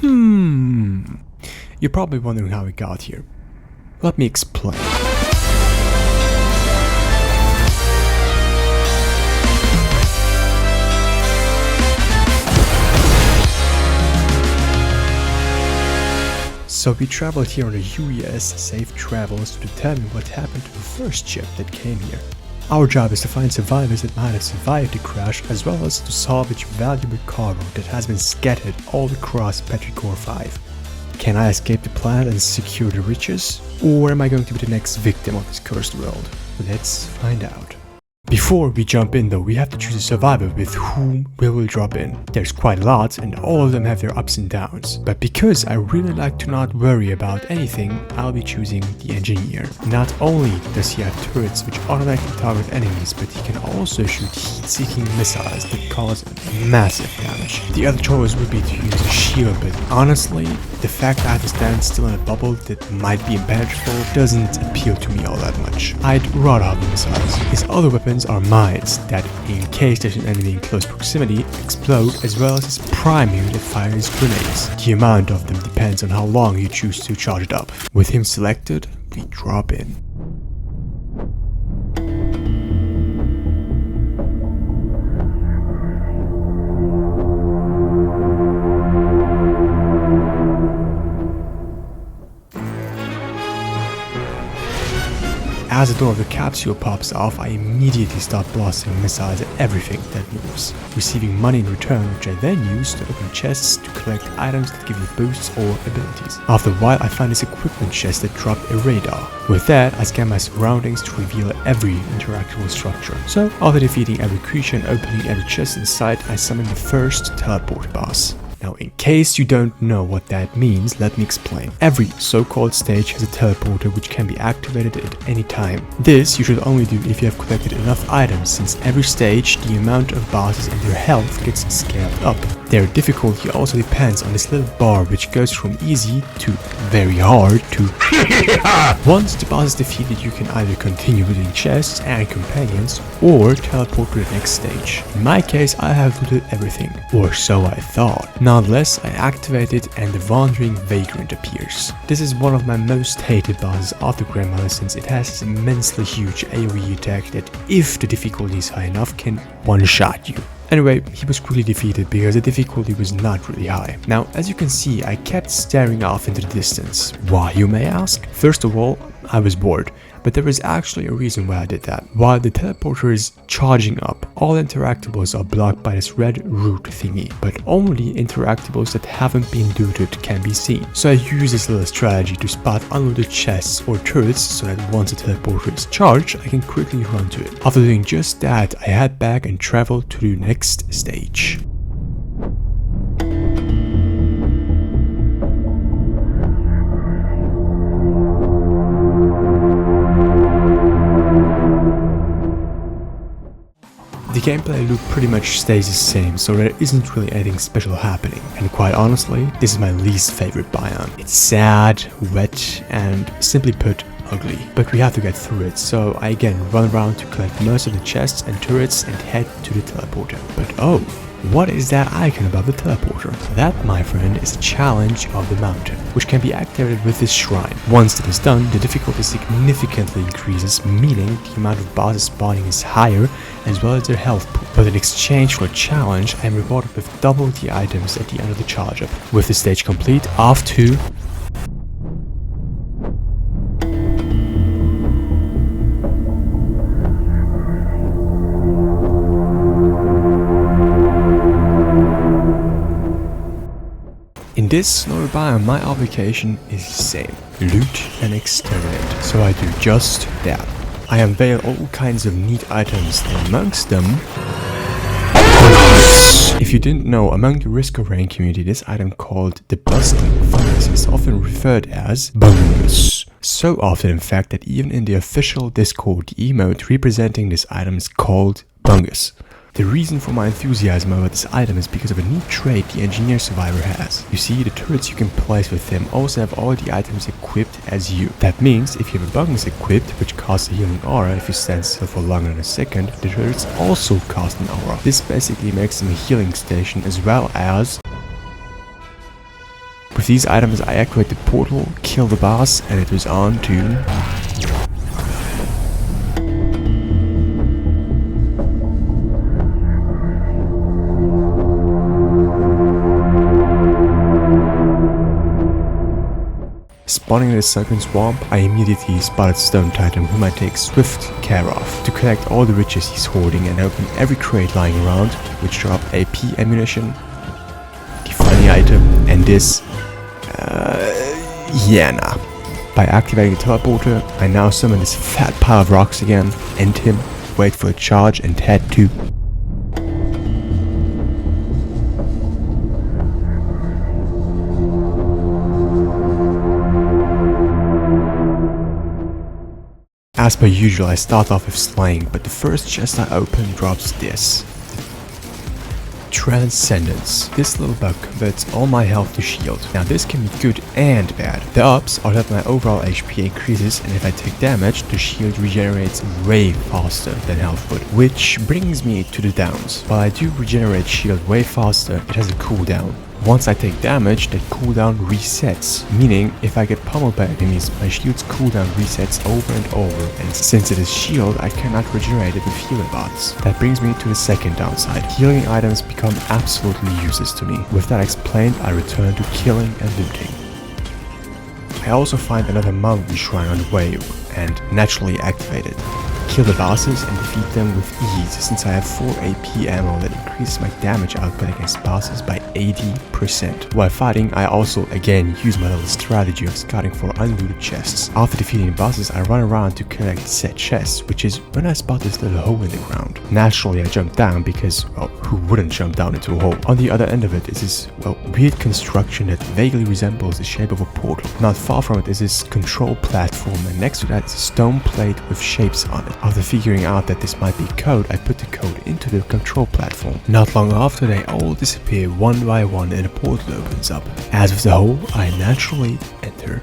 You're probably wondering how we got here. Let me explain. So we traveled here on the UES Safe Travels to determine what happened to the first ship that came here. Our job is to find survivors that might have survived the crash, as well as to salvage valuable cargo that has been scattered all across Petrichor 5. Can I escape the planet and secure the riches? Or am I going to be the next victim of this cursed world? Let's find out. Before we jump in though, we have to choose a survivor with whom we will drop in. There's quite a lot and all of them have their ups and downs. But because I really like to not worry about anything, I'll be choosing the engineer. Not only does he have turrets which automatically target enemies, but he can also shoot heat-seeking missiles that cause massive damage. The other choice would be to use a shield, but honestly, the fact that I have to stand still in a bubble that might be impenetrable doesn't appeal to me all that much. I'd rather have the missiles. His other weapons are mines that, in case there's an enemy in close proximity, explode, as well as his primary that fires grenades. The amount of them depends on how long you choose to charge it up. With him selected, we drop in. As the door of the capsule pops off, I immediately start blasting missiles at everything that moves, receiving money in return, which I then use to open chests to collect items that give me boosts or abilities. After a while, I find this equipment chest that drop a radar. With that, I scan my surroundings to reveal every interactable structure. So, after defeating every creature and opening every chest in sight, I summon the first teleport boss. Now, in case you don't know what that means, let me explain. Every so-called stage has a teleporter which can be activated at any time. This you should only do if you have collected enough items, since every stage the amount of bosses and their health gets scaled up. Their difficulty also depends on this little bar which goes from easy to very hard to Once the boss is defeated, you can either continue looting chests and companions or teleport to the next stage. In my case, I have looted everything, or so I thought. Nonetheless, I activate it and the Wandering Vagrant appears. This is one of my most hated bosses of the Grandmother, since it has this immensely huge AoE attack that, if the difficulty is high enough, can one-shot you. Anyway, he was quickly defeated because the difficulty was not really high. Now, as you can see, I kept staring off into the distance. Why, you may ask? First of all, I was bored, but there is actually a reason why I did that. While the teleporter is charging up, all interactables are blocked by this red root thingy, but only interactables that haven't been looted can be seen. So I use this little strategy to spot unlooted chests or turrets so that once the teleporter is charged, I can quickly run to it. After doing just that, I head back and travel to the next stage. The gameplay loop pretty much stays the same, so there isn't really anything special happening, and quite honestly, this is my least favorite biome. It's sad, wet, and simply put, ugly. But we have to get through it, so I again run around to collect most of the chests and turrets and head to the teleporter. But oh, what is that icon above the teleporter? That, my friend, is a challenge of the mountain, which can be activated with this shrine. Once that is done, the difficulty significantly increases, meaning the amount of bosses spawning is higher, as well as their health pool. But in exchange for a challenge, I am rewarded with double the items at the end of the charge up. With the stage complete, off to In this snowy biome, my obligation is the same: loot and exterminate. So I do just that. I unveil all kinds of neat items, and amongst them, if you didn't know, among the Risk of Rain community, this item called the Bustling Fungus is often referred as Bungus. So often, in fact, that even in the official Discord, the emote representing this item is called Bungus. The reason for my enthusiasm about this item is because of a neat trait the engineer survivor has. You see, the turrets you can place with them also have all the items equipped as you. That means if you have a Bungus equipped, which casts a healing aura if you stand still for longer than a second, the turrets also cast an aura. This basically makes them a healing station as well as With these items I activate the portal, kill the boss, and it was on to... Spawning in the sunken swamp, I immediately spotted Stone Titan, whom I take swift care of to collect all the riches he's hoarding and open every crate lying around, which drop AP ammunition, the funny item, and this, Yana. By activating the teleporter, I now summon this fat pile of rocks again, end him, wait for a charge, and head to... As per usual, I start off with slaying, but the first chest I open drops this. Transcendence. This little bug converts all my health to shield. Now this can be good and bad. The ups are that my overall HP increases, and if I take damage, the shield regenerates way faster than health would. Which brings me to the downs. While I do regenerate shield way faster, it has a cooldown. Once I take damage, that cooldown resets, meaning if I get pummeled by enemies, my shield's cooldown resets over and over, and since it is shield, I cannot regenerate it with healing bots. That brings me to the second downside. Healing items become absolutely useless to me. With that explained, I return to killing and looting. I also find another mountain shrine on the way, and naturally activate it. Kill the bosses and defeat them with ease, since I have 4 AP ammo that increases my damage output against bosses by 80%. While fighting, I also again use my little strategy of scouting for unlooted chests. After defeating bosses, I run around to collect said chests, which is when I spot this little hole in the ground. Naturally, I jump down because, well, who wouldn't jump down into a hole? On the other end of it is this, well, weird construction that vaguely resembles the shape of a portal. Not far from it is this control platform, and next to that is a stone plate with shapes on it. After figuring out that this might be code, I put the code into the control platform. Not long after, they all disappear one by one and a portal opens up. As with the hole, I naturally enter.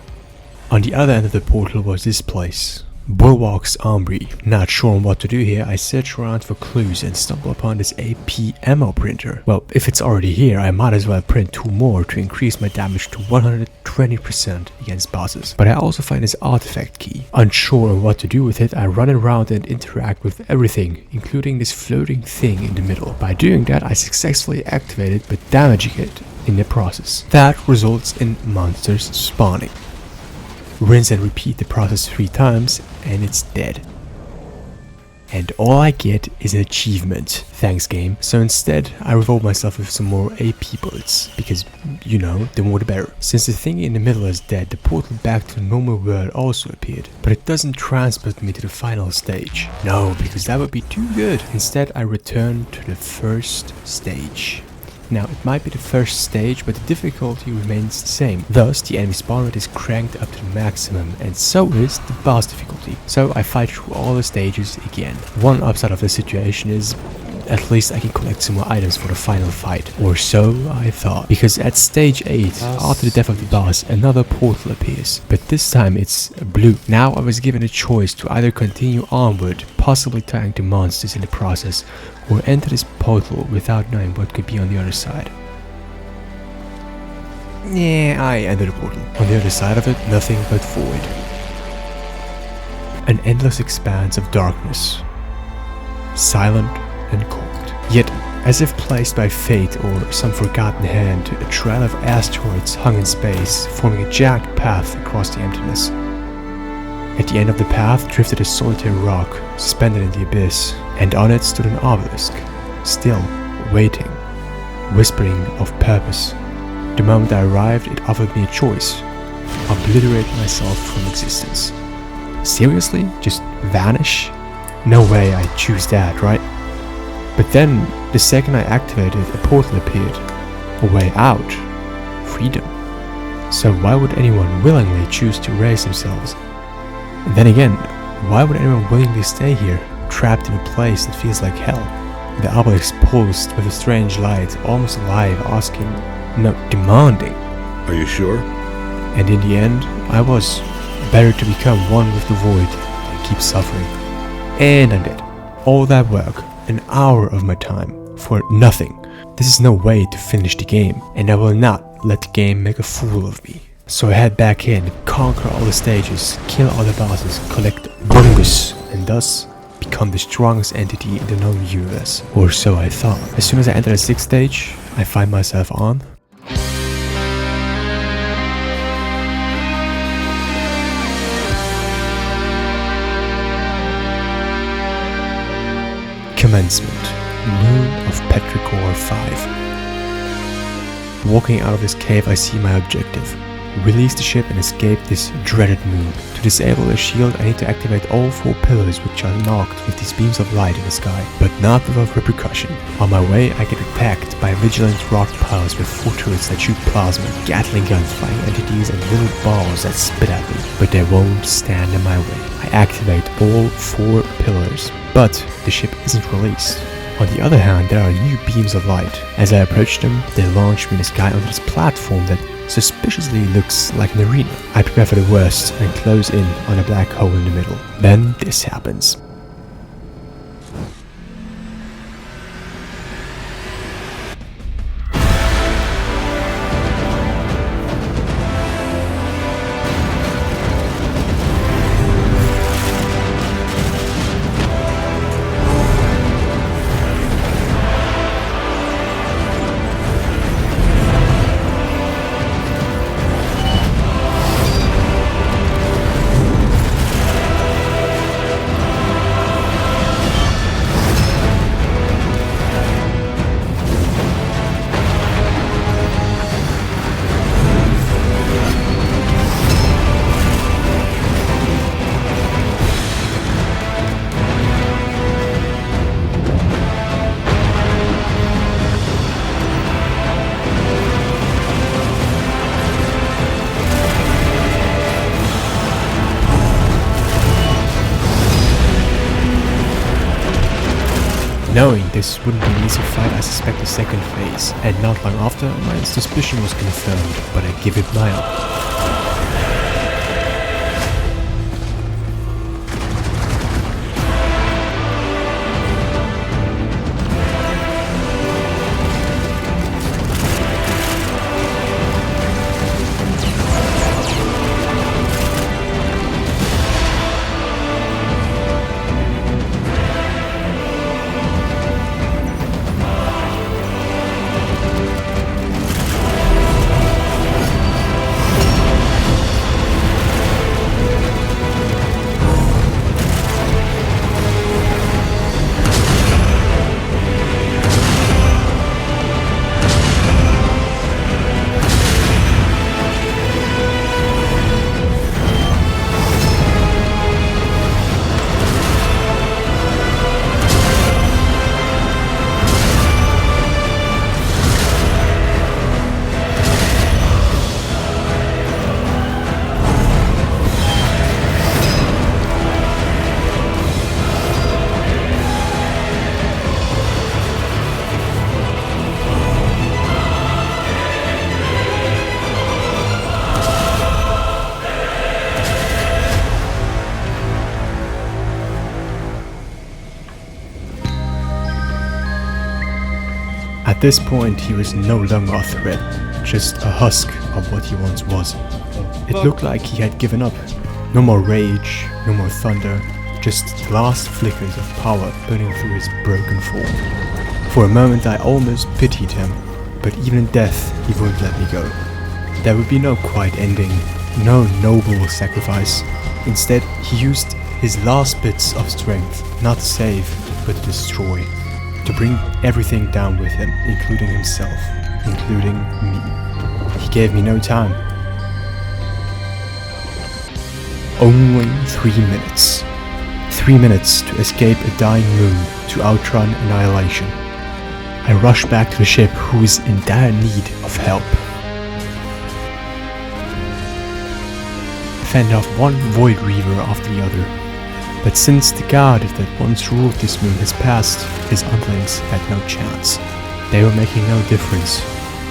On the other end of the portal was this place. Bulwark's Armory. Not sure on what to do here, I search around for clues and stumble upon this AP ammo printer. Well, if it's already here, I might as well print 2 more to increase my damage to 120% against bosses. But I also find this artifact key. Unsure on what to do with it, I run around and interact with everything, including this floating thing in the middle. By doing that, I successfully activate it, but damaging it in the process. That results in monsters spawning. Rinse and repeat the process 3 times and it's dead. And all I get is an achievement. Thanks game. So instead I revolve myself with some more AP bullets, because you know, the more the better. Since the thing in the middle is dead, the portal back to the normal world also appeared, but it doesn't transport me to the final stage. No, because that would be too good. Instead I return to the first stage. Now, it might be the first stage, but the difficulty remains the same. Thus, the enemy spawn rate is cranked up to the maximum, and so is the boss difficulty. So I fight through all the stages again. One upside of the situation is, at least I can collect some more items for the final fight. Or so I thought. Because at stage 8, after the death of the boss, another portal appears. But this time it's blue. Now I was given a choice to either continue onward, possibly tying the monsters in the process, or enter this portal without knowing what could be on the other side. Yeah, I entered the portal. On the other side of it, nothing but void. An endless expanse of darkness. Silent and cold. Yet, as if placed by fate or some forgotten hand, a trail of asteroids hung in space, forming a jagged path across the emptiness. At the end of the path drifted a solitary rock, suspended in the abyss, and on it stood an obelisk, still waiting, whispering of purpose. The moment I arrived, it offered me a choice: obliterate myself from existence. Seriously? Just vanish? No way I'd choose that, right? But then, the second I activated, a portal appeared. A way out. Freedom. So why would anyone willingly choose to erase themselves? And then again, why would anyone willingly stay here, trapped in a place that feels like hell? The obelisk pulsed with a strange light, almost alive, asking, no, demanding. Are you sure? And in the end, I was. Better to become one with the void than keep suffering. And I'm dead. All that work, an hour of my time, for nothing. This is no way to finish the game, and I will not let the game make a fool of me. So I head back in, conquer all the stages, kill all the bosses, collect bonus, and thus become the strongest entity in the known universe. Or so I thought. As soon as I enter the 6th stage, I find myself on Commencement, Moon of Petrichor 5. Walking out of this cave, I see my objective. Release the ship and escape this dreaded moon. To disable the shield, I need to activate all 4 pillars which are knocked with these beams of light in the sky, but not without repercussion. On my way, I get attacked by vigilant rock piles with 4 turrets that shoot plasma, Gatling guns, flying entities, and little balls that spit at me, but they won't stand in my way. I activate all 4 pillars, but the ship isn't released. On the other hand, there are new beams of light. As I approach them, they launch me in the sky onto this platform that suspiciously looks like an arena. I prepare for the worst and close in on a black hole in the middle. Then this happens. Knowing this wouldn't be an easy fight, I suspect a second phase, and not long after, my suspicion was confirmed, but I give it my all. At this point, he was no longer a threat, just a husk of what he once was. It looked like he had given up. No more rage, no more thunder, just the last flickers of power burning through his broken form. For a moment I almost pitied him, but even in death he wouldn't let me go. There would be no quiet ending, no noble sacrifice. Instead, he used his last bits of strength, not to save, but to destroy. To bring everything down with him, including himself, including me. He gave me no time. Only 3 minutes. 3 minutes to escape a dying moon, to outrun annihilation. I rush back to the ship, who is in dire need of help. Fend off one Void Reaver after the other. But since the god that once ruled this moon has passed, his underlings had no chance. They were making no difference.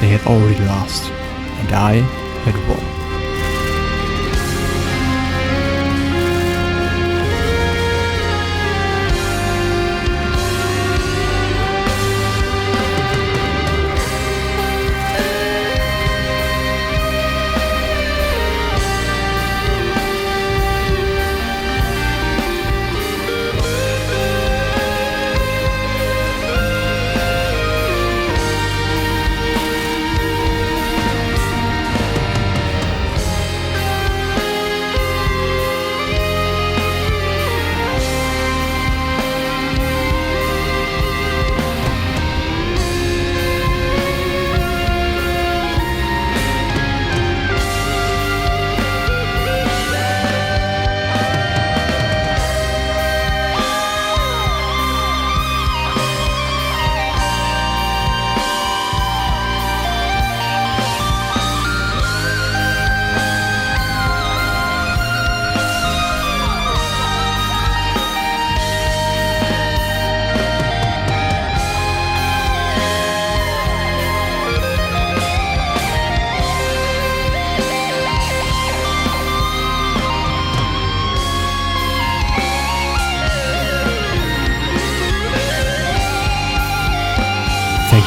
They had already lost, and I had won.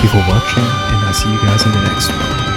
Thank you for watching, and I'll see you guys in the next one.